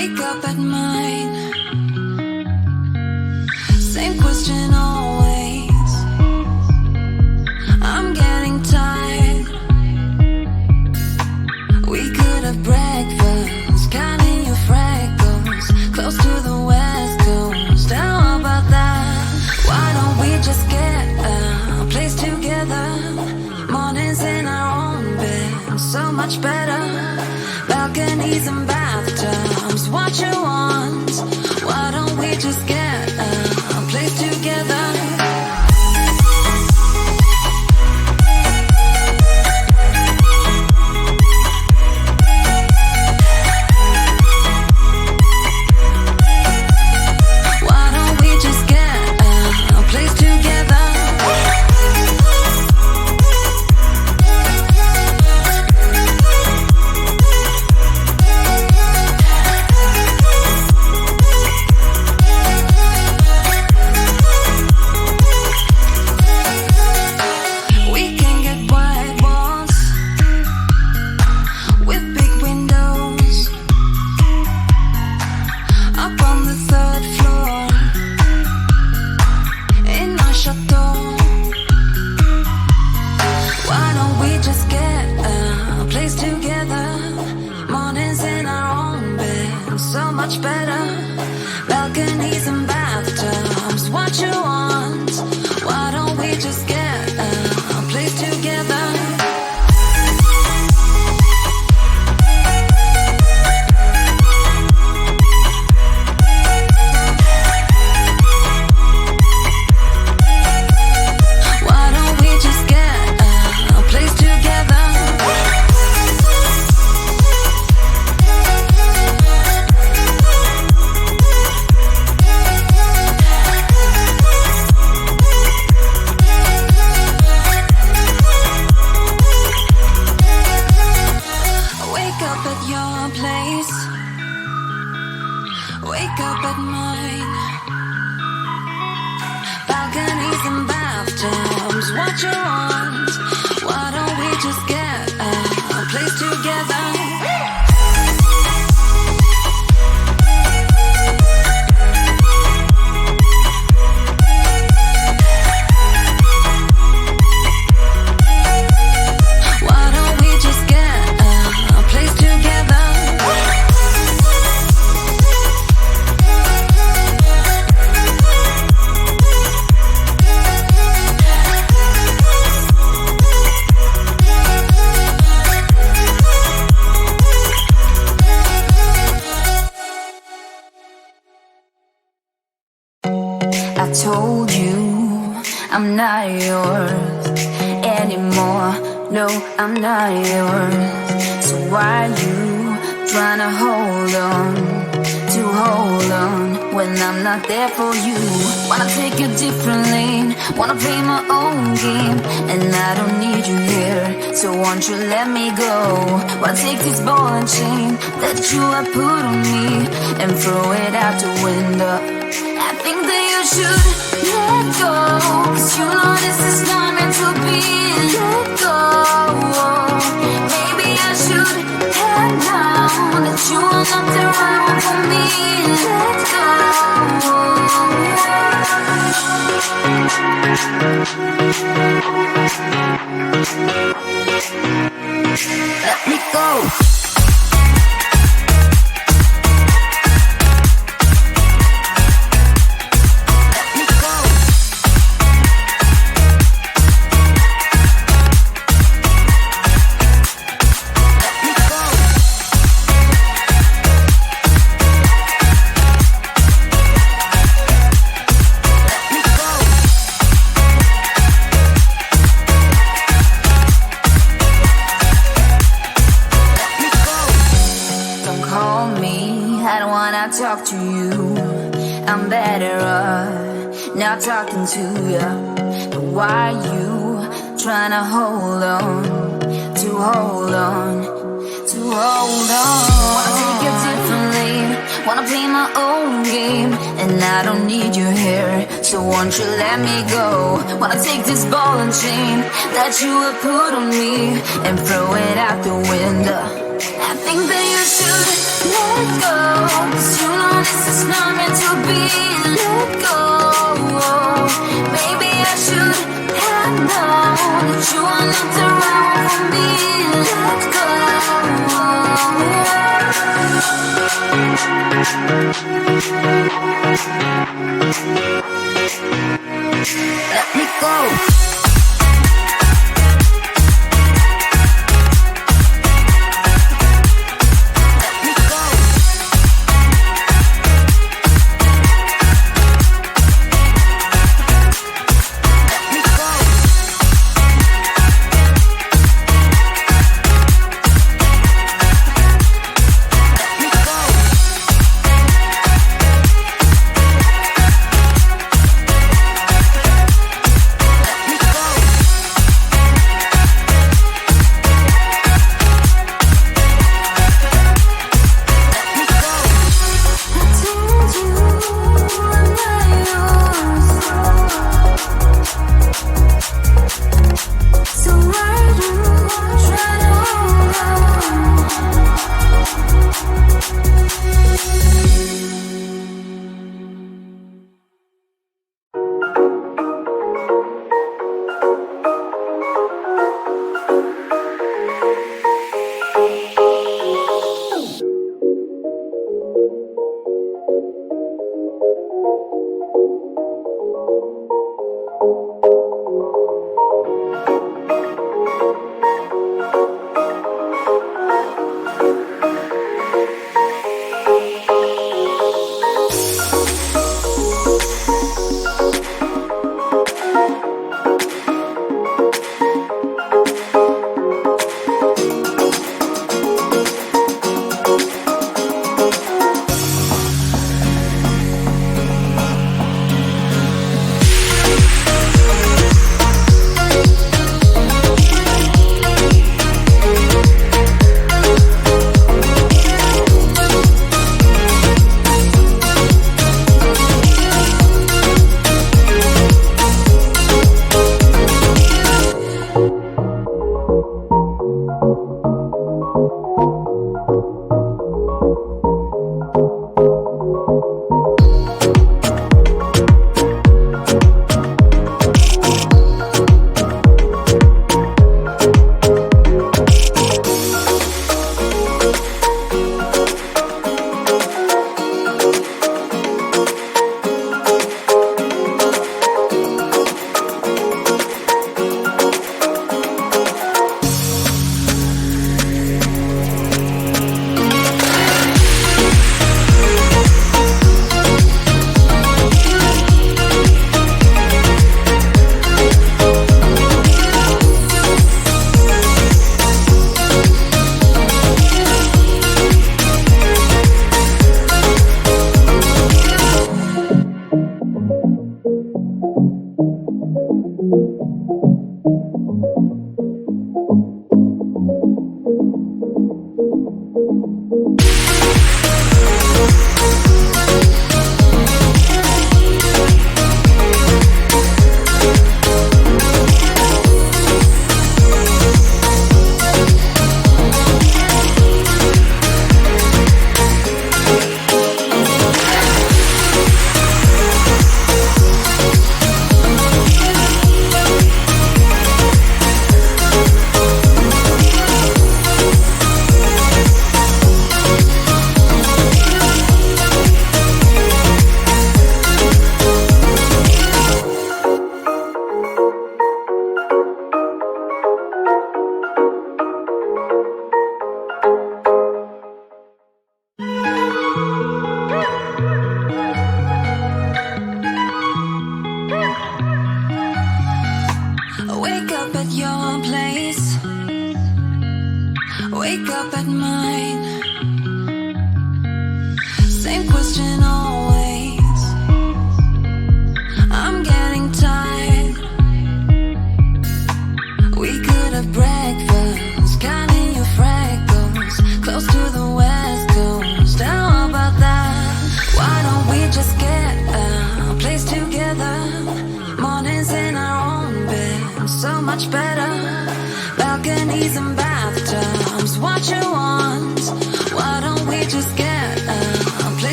Wake up at mine. Same question always. I'm getting tired. We could have breakfast, counting your freckles, close to the west coast. How about that? Why don't we just get a place together? Mornings in our own bed, so much better. Balconies and bathtubs, what you want? Why don't we just get a place together? I told you I'm not yours anymore. No, I'm not yours. So why you trying to hold on when I'm not there for you? Wanna take a different lane, wanna play my own game, and I don't need you here, so won't you let me go? Wanna take this ball and chain that you have put on me and throw it out the window. I think that you should let go, 'cause you know this is not meant to be. Let go. Maybe I should have known that you are not the right one for me. Let go. Let me go. Talk to you, I'm better off not talking to you. But why you trying to hold on? Wanna take a different lane, wanna play my own game, and I don't need you here, so won't you let me go? Wanna take this ball and chain that you have put on me and throw it out the window. I think that you should let go. 'Cause you know this is not meant to be. Let go. Maybe I should have known that you are not around for me. Let go. Let me go.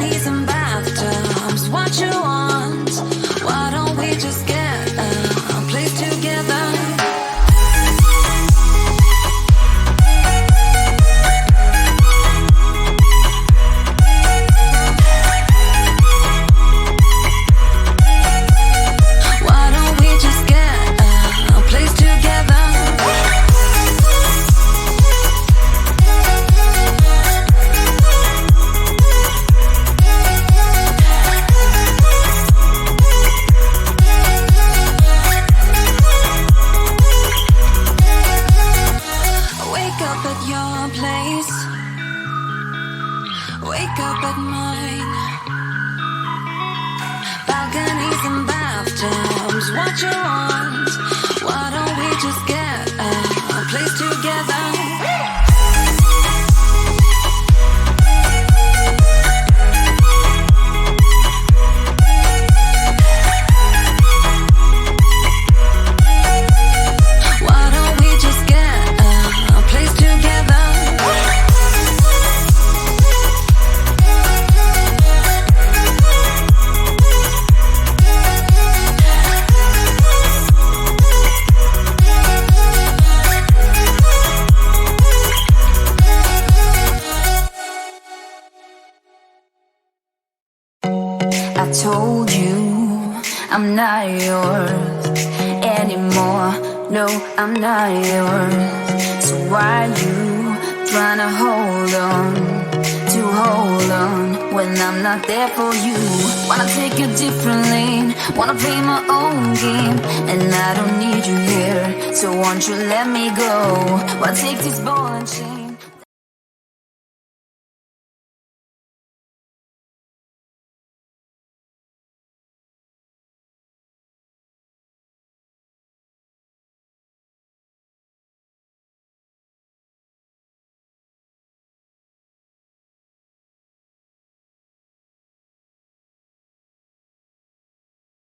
balconies and bathtubs, what you want. Why don't we just get a place together? What you want? Why don't we just get a place together? Why don't we just get a place together? I told you I'm not yours anymore. No, I'm not yours. So why you trying to hold on when I'm not there for you? Wanna take a different lane, wanna play my own game, and I don't need you here. So won't you let me go? Why take this ball and chain?